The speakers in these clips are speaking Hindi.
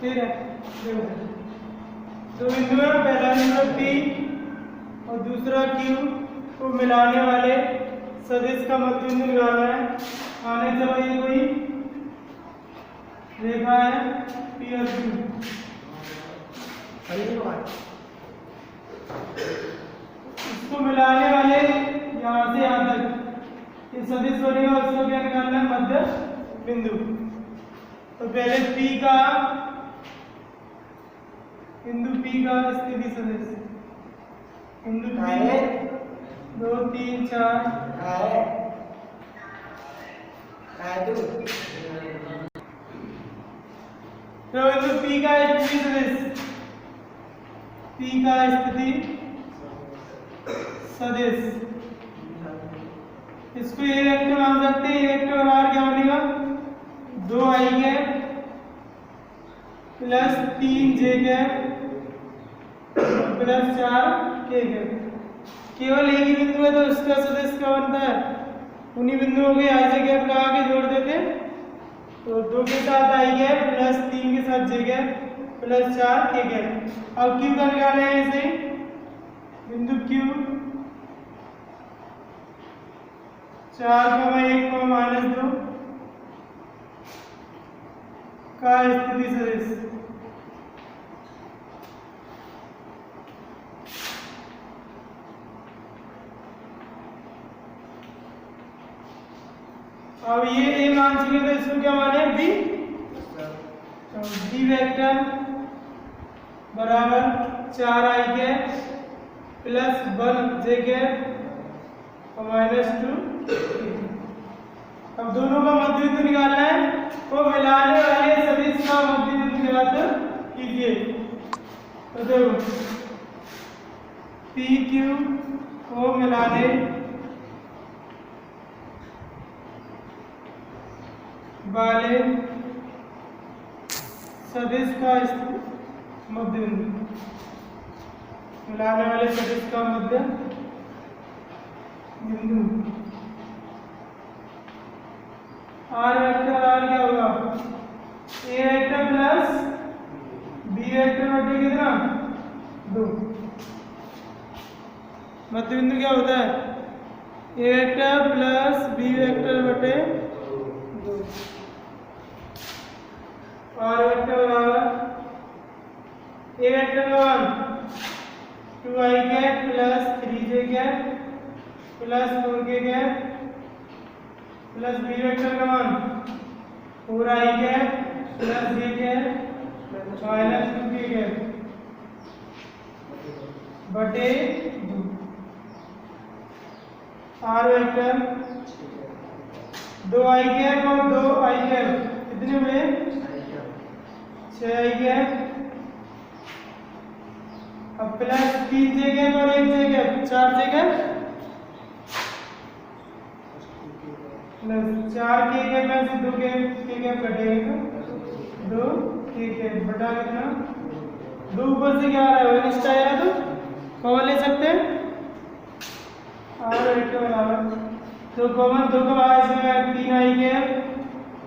ठीक है, देखो दो बिंदु है, पहला बिंदु P और दूसरा Q को मिलाने वाले सदिश का मध्य बिंदु निकालना है। आने चलो ये कोई रेखा है P और Q, इसको मिलाने वाले यहाँ से यहाँ तक ये सदिश बनेगा, उसको क्या निकालना है? मध्य बिंदु। तो पहले P का बिंदु P का स्थिति सदिश बिंदु P 2 3 4 तो बिंदु P का स्थिति सदिश, P का स्थिति सदिश, इसको ये वेक्टर मान सकते हैं। ये वेक्टर बराबर क्या बनेगा? 2i cap plus 3j cap plus 4k cap. केवल एक ही बिंदु है तो उसका सदिश क्या बनता है? उन्हीं बिंदुओं के i j कैप लगा के जोड़ देते, तो 2 के साथ i कैप प्लस 3 के साथ j cap plus 4k cap. अब q का निकाले हैं इसे, बिंदु q 4,1 -2 का स्थिति सदिश, अब ये a मान चुके तो इसको क्या माने? b, तो b वेक्टर बराबर 4i cap plus 1j cap और -2। अब दोनों का मध्य बिंदु निकालना है, तो मिलाने वाले सदिश का मध्य बिंदु ज्ञात कीजिए। तो देखो PQ को मिलाने वाले सदिश का मध्य बिंदु, मिलाने वाले सदिश का मध्य बिंदु R वेक्टर R क्या होगा? A vector plus B vector बटे कितना? 2। मध्य बिंदु क्या होता है? A vector plus B vector बटे 2। R वेक्टर बराबर A वेक्टर का मान 2i cap plus 3j cap plus 4k cap plus B vector का मान 4i cap plus j cap minus 2k cap बटे 2। R वेक्टर 2i कैप और 2i कैप कितने हुए? 6i कैप, अब प्लस 3j कैप और 1j cap 4j cap plus 4k cap में से 2k कैप कटेगा, 2k कैप बटा कितना? 2 ऊपर से क्या आ रहा है? निश्चित आया तो कॉमन ले सकते हैं। R वेक्टर बराबर तो कॉमन 2 का बाहर इसमें 3i cap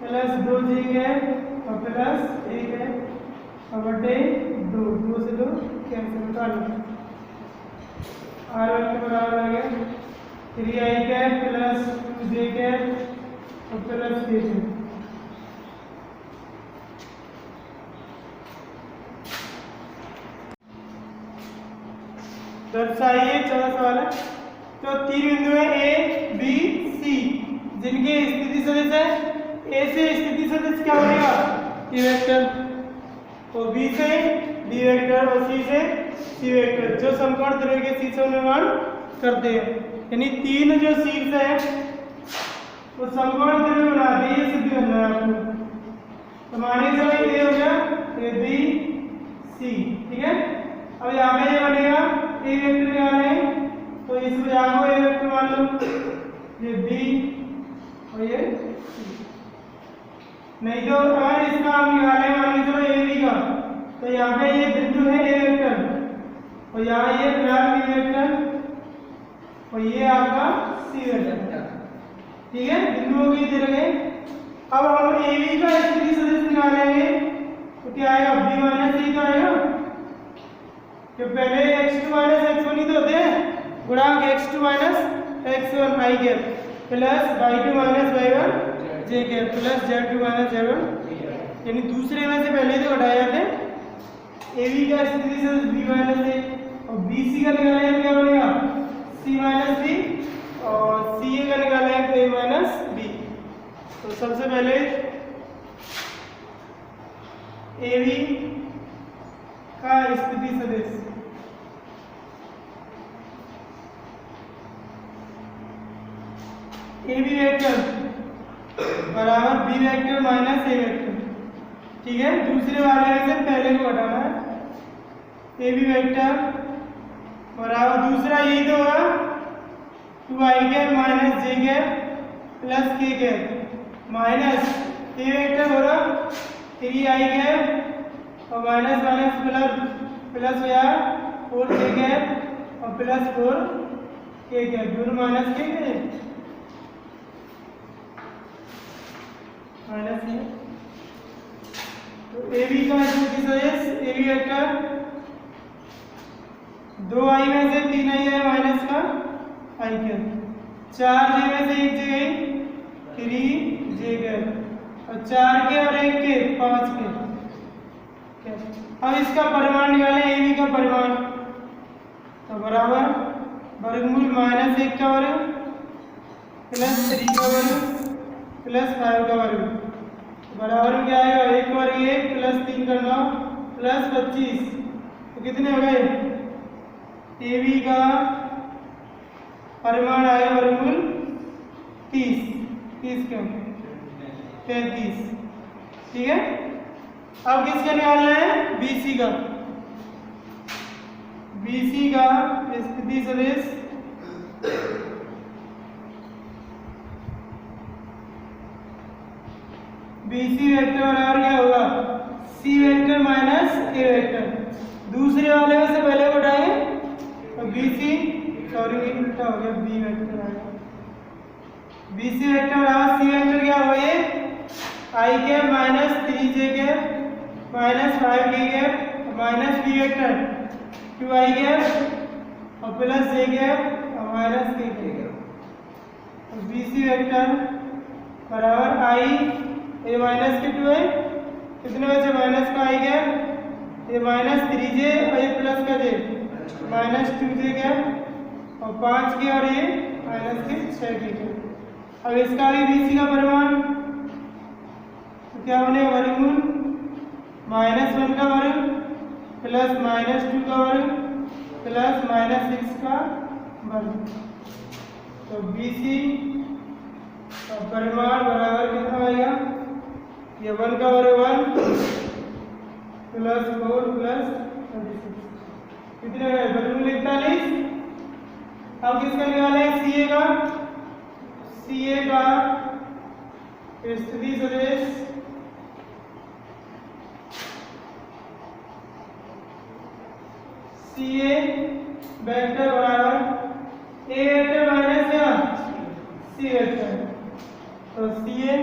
plus 2j cap और प्लस 1 कैप और बटे 2, 2 से 2 कैंसिल कर लो। R वेक्टर बराबर आ गया 3i cap plus 2j cap और प्लस k कैप। दर्शाइए, चौथा सवाल है। तो 3 बिंदु है A, B, C जिनके स्थिति सदिश है। A से स्थिति सदिश क्या बनेगा? P वेक्टर, और B से B वेक्टर और C से C वेक्टर जो समकोण त्रिभुज के शीर्षों निर्माण करते हैं। यानी 3 जो शीर्ष है वो समकोण त्रिभुज बनाते हैं। ये सिद्ध करना है आपको। तो मानिए चलो ये हो गया A B C, ठीक है। अब यहाँ पे ये बनेगा A वेक्टर क्या है, तो इस वजह को A वेक्टर मान लो, ये B और ये C। नहीं तो अगर इसका हम निकाले मान लो चलो AB का, तो यहाँ पे ये बिंदु है A वेक्टर और यहाँ ये B वेक्टर और ये आपका C वेक्टर, ठीक है। बिंदुओं की दे रखे। अब हम AB का स्थिति सदिश निकालेंगे, तो क्या आएगा b माइनस सी तो आएगा, कि पहले x2 माइनस x1 ही तो होते हैं, गुणांक x2 minus x1 i cap plus y2 minus y1 j cap plus z2 minus z1, यानी दूसरे में से पहले तो घटाए जाते हैं। AB का स्थिति से b माइनस a और BC का निकालेंगे तो क्या बनेगा c माइनस b और CA का निकालेंगे तो a माइनस b। तो सबसे पहले AB का स्थिति सदिश AB वेक्टर बराबर B vector minus A vector, ठीक है। दूसरे वाले से पहले को घटाना है, AB वेक्टर बराबर दूसरा यही तो होगा 2i cap minus j cap plus k cap minus A vector हो रहा 3i कैप और माइनस माइनस प्लस हो जाएगा 4j कैप और प्लस 4k कैप, दोनों माइनस के माइनस है। तो AB का स्थिति सदिश AB वेक्टर 2i में से 3i है माइनस का i कैप, 4j में से 1j गई 3j कैप और 4k और 1k 5k। अब इसका परिमाण निकालें AB का परिमाण, तो बराबर वर्गमूल माइनस 1 का वर्ग प्लस 3 का वर्ग प्लस 5 का वर्ग, बराबर में क्या आएगा 1 वर्ग 1 प्लस 3 का 9 प्लस 25, तो कितने हो गए AB का परिमाण आएगा वर्गमूल 30 क्यों 33, ठीक है। अब किसका निकालना है BC का, BC का स्थिति सदिश BC वेक्टर बराबर क्या होगा C vector minus A vector, दूसरे वाले में से पहले को उठाएंगे तो BC सॉरी उल्टा हो गया B वेक्टर आएगा, BC वेक्टर बराबर C वेक्टर क्या होगा ये i cap minus 3j cap minus 5k cap minus B vector 2i cap और प्लस j कैप और माइनस k कैप, तो BC वेक्टर बराबर i a माइनस के 2 है, कितने बचे माइनस का i cap a minus 3j और ये प्लस का j माइनस 2j कैप और 5k और ये माइनस के 6k कैप। अब इसका भी BC का परिमाण तो क्या बनेगा वर्गमूल माइनस 1 का वर्ग प्लस माइनस 2 का वर्ग प्लस माइनस 6 का वर्ग, तो BC का परिमाण बराबर कितना आएगा ये 1 का वर्ग 1 प्लस 4 प्लस 36, कितने गए वर्गमूल 41। अब किसका निकालें CA का, CA का स्थिति सदिश CA वेक्टर बराबर A वेक्टर माइनस क्या C वेक्टर, तो CA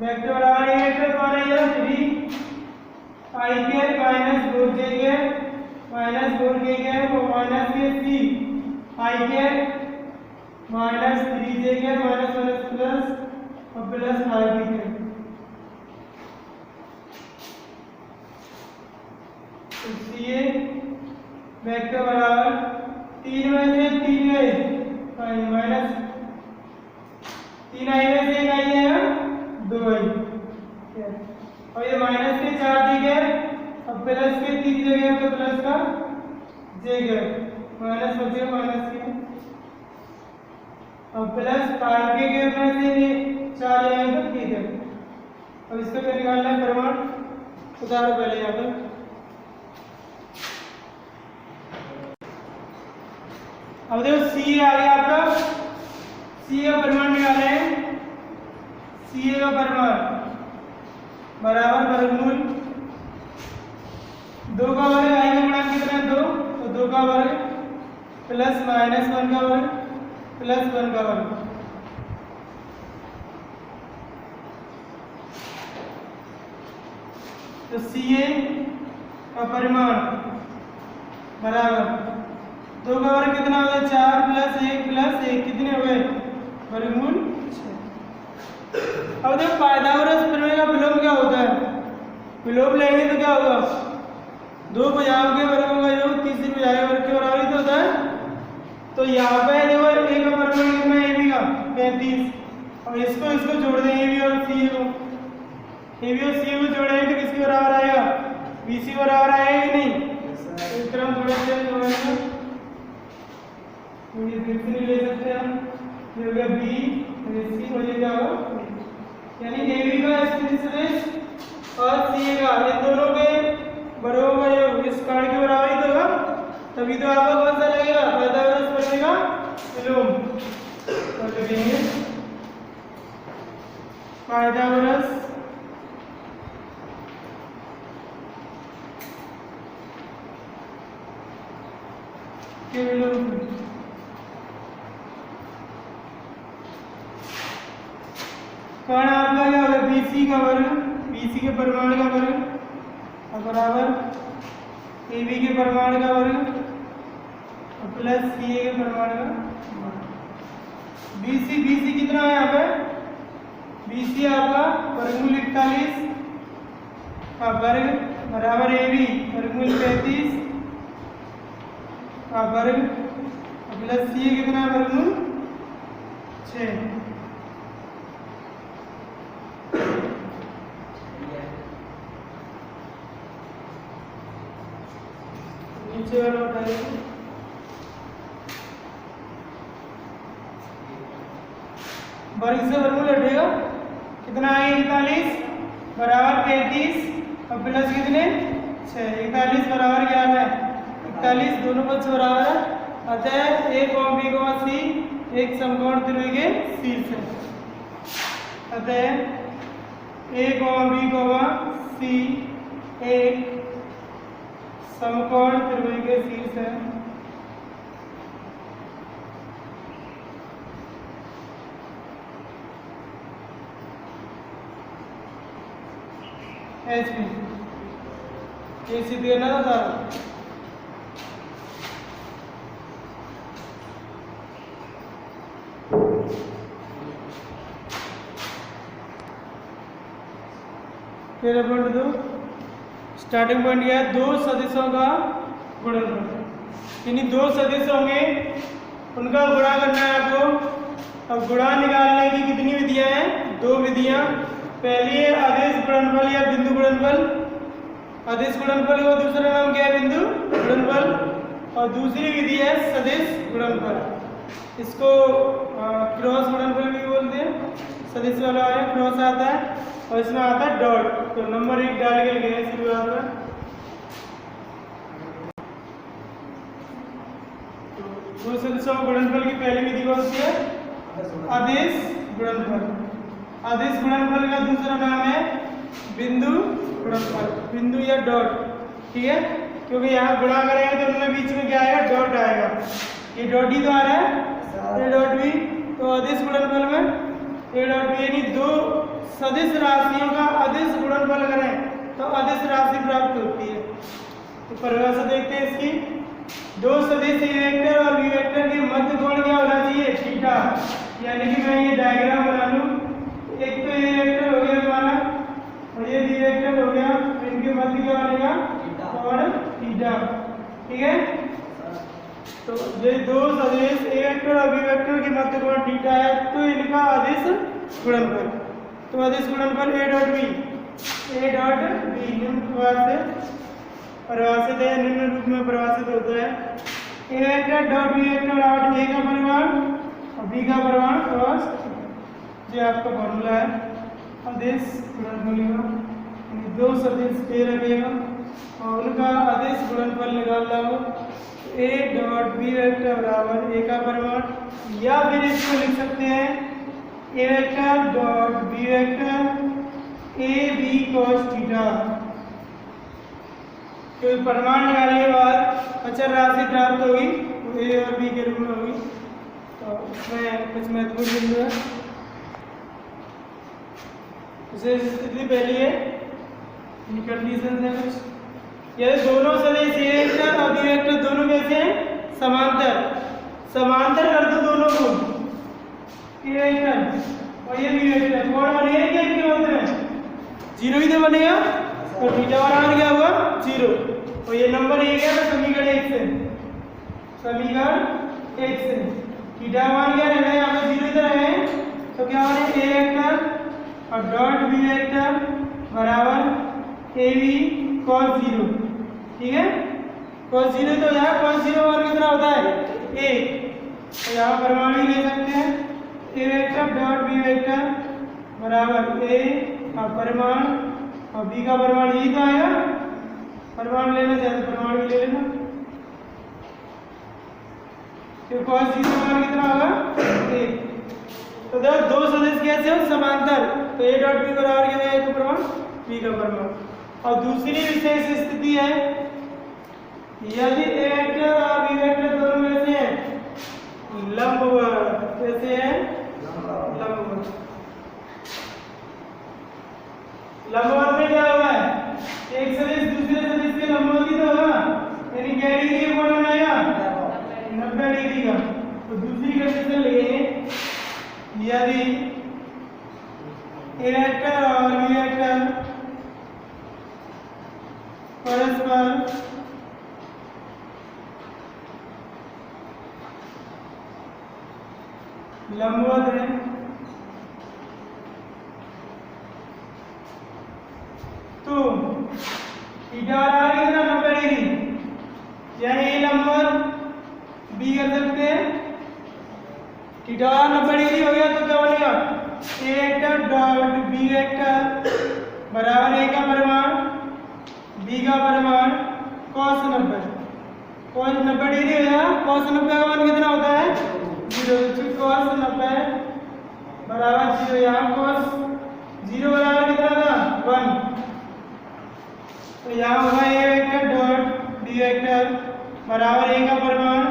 वेक्टर बराबर A वेक्टर कौन है ये 3i cap minus 4j cap minus 4k cap और माइनस के C i cap minus 3j cap minus minus plus और प्लस 5k कैप, तो CA वेक्टर बराबर 3 में से 3 गए माइनस 3i में से 1 आई है 2i और ये माइनस के 4j कैप और प्लस के 3j कैप तो प्लस का j कैप माइनस बचे माइनस के और प्लस 5k कैप में से 4 आएंगे तो ठीक है। अब इसका क्या निकालना है परिमाण, उदाहरण पहले यहाँ पर अब देखो CA आ गया आपका, CA का परिमाण निकाले हैं, CA का परिमाण बराबर वर्गमूल 2 का वर्ग i का गुणांक कितना है 2, तो 2 का वर्ग प्लस माइनस 1 का वर्ग प्लस 1 का वर्ग, तो Ca का परिमाण बराबर 2 का वर्ग कितना होता है 4 प्लस 1 कितने हो गए वर्गमूल 6। अब देखो पाइथागोरस प्रमेय का विलोम क्या होता है, विलोम लेंगे तो क्या होगा 2 भुजाओं के वर्गों का योग तीसरी भुजा के वर्ग के बराबर ही तो होता है। तो यहाँ पे देखो a का परिमाण कितना है ab का 35 और इसको जोड़ दें ab और ca को, ab और ca को जोड़ेंगे तो किसके बराबर आएगा bc बराबर आएगा कि नहीं। इस तरह थोड़ा चेंज हो जाएगा तो ये फिर से नहीं ले सकते हम, ये हो गया b c हो जाएगा यानी ab का स्थिति सदिश और ca का इन दोनों के वर्गों का योग इस कारण के बराबर ही तो होगा, तभी तो आपका कौन सा लगेगा पाइथागोरस प्रमेय का विलोम। तो लिखेंगे पाइथागोरस के विलोम। कारण आपका क्या होगा BC का वर्ग, BC के परिमाण का वर्ग बराबर AB के परिमाण का वर्ग प्लस CA के परिमाण का। BC कितना है यहाँ पे BC आपका वर्गमूल 41 का वर्ग बराबर AB वर्गमूल 35 का वर्ग प्लस CA कितना है वर्गमूल 6। नीचे वाला उठाइए वर्ग से वर्गमूल हटेगा कितना है 41 बराबर 35 और प्लस कितने 6 41 बराबर क्या है 41 दोनों पक्ष बराबर है, अतः a, b, c एक समकोण त्रिभुज के शीर्ष है। अतः a, b, c एक समकोण त्रिभुज के शीर्ष है। एच पी ये सीधी है ना सारा। तेरा पॉइंट दो स्टार्टिंग पॉइंट क्या है, दो सदिशों का गुणनफल, यानी दो सदिश होंगे उनका गुणा करना है आपको। अब गुणा निकालने की कितनी विधियां हैं, दो विधियां। पहली है आदेश गुणनफल या बिंदु गुणनफल, आदेश गुणनफल का दूसरा नाम क्या है बिंदु गुणनफल, और दूसरी विधि है सदिश गुणनफल। इसको क्रॉस गुणनफल भी बोलते हैं। सदिश वाला है क्रॉस आता है और इसमें आता है डॉट, तो नंबर 1 डाल के लिखे शुरुआत में। दो सदिशों गुणनफल की पहली विधि कौन सी है, आदेश गुणनफल। आदेश गुणनफल का दूसरा नाम है बिंदु गुणनफल, बिंदु या डॉट, ठीक है, क्योंकि यहाँ गुणा करेंगे तो उनमें बीच में क्या आएगा, डॉट आएगा। ये डॉट ही तो आ रहा है, ये डॉट भी, तो आदेश गुणनफल में ये डॉट भी, यानी दो सदिश राशियों का आदेश गुणनफल करें तो आदेश राशि प्राप्त होती है। तो परिभाषा देखते हैं इसकी, दो सदिश ए वेक्टर और बी वेक्टर के मध्य कोण क्या होना चाहिए, थीटा। यानी कि मैं ये डायग्राम बना लूं, एक तो ए वेक्टर हो गया हमारा और ये बी वेक्टर हो गया, तो इनके मध्य क्या बनेगा, कोण थीटा, ठीक है। तो ये दो सदिश ए वेक्टर और बी वेक्टर के मध्य कोण थीटा है, तो इनका आदेश गुणनफल, तो आदेश गुणनफल ए डॉट बी निम्न प्रकार से परिभाषित है, निम्न रूप में परिभाषित होता है। ए वेक्टर डॉट बी वेक्टर बराबर ए का परिमाण और बी का परिमाण क्रॉस, ये आपका फॉर्मूला है आदेश गुणनफल का। दो सदिश ए रखेगा और उनका आदेश गुणनफल निकालना हो, ए डॉट बी वेक्टर बराबर ए का परिमाण, या फिर इसको लिख सकते हैं A vector dot B vector A B cos theta. तो परिमाण निकालने के बाद अचर राशि प्राप्त होगी, तो ए और बी के रूप में होगी। तो इसमें कुछ महत्वपूर्ण बिंदु है। विशेष स्थिति पहली है इन कंडीशन है कुछ। यदि दोनों सदिश ए वेक्टर और बी वेक्टर दोनों कैसे हैं समांतर, समांतर कर दो दोनों को, ए वेक्टर और ये बी वेक्टर, कोण बनेगा क्या इनके मध्य में? जीरो ही तो बनेगा, तो थीटा बराबर क्या हुआ 0, और ये नंबर एक है तो समीकरण 1 से, समीकरण 1 से थीटा मान क्या रहेगा यहाँ पे 0 इधर है, तो क्या बने ए वेक्टर और डॉट बी वेक्टर बराबर ए बी cos 0, ठीक है। cos 0 तो यहाँ cos 0 मान कितना होता है 1, तो यहाँ परिमाण भी ले सकते हैं, A vector dot B vector बराबर ए और परिमाण और बी का परिमाण यही तो आएगा, परिमाण लेना चाहे तो परिमाण भी ले लेना, तो cos 0 मान कितना होगा 1। तो देखो दो सदिश कैसे हो समांतर, तो ए डॉट बी बराबर क्या है, ए का परिमाण बी का परिमाण। और दूसरी विशेष स्थिति है यदि ए वेक्टर और बी वेक्टर दोनों कैसे हैं लंबवत, कैसे हैं लंबवत। लंबवत में क्या होगा, एक सदिश दूसरे सदिश के लंबवत ही तो होगा, यानी क्या डिग्री का कोण बनाएगा 90 डिग्री का। तो दूसरी कंडीशन लेंगे यदि ए वेक्टर और बी वेक्टर परस्पर लंबवत है तो थीटा बराबर कितना 90 डिग्री, यानी ए लंबवत बी कर सकते हैं, थीटा 90 डिग्री हो गया तो क्या बनेगा ए वेक्टर डॉट बी वेक्टर बराबर ए का परिमाण बी का परिमाण cos 90, cos 90 डिग्री हो गया, cos 90 का मान कितना होता है 0, cos 90 बराबर 0, यहाँ cos 0 बराबर कितना था 1, तो यहाँ होगा ए वेक्टर डॉट बी वेक्टर बराबर ए का परिमाण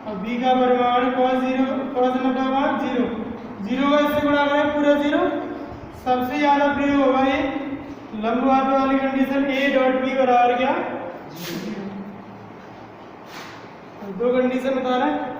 और बी का परिमाण cos 90 का मान 0, 0 का इससे गुणा करें पूरा 0, सबसे ज्यादा प्रयोग होगा ये लंबवत वाली कंडीशन ए डॉट बी बराबर क्या 0। दो कंडीशन बता रहे हैं।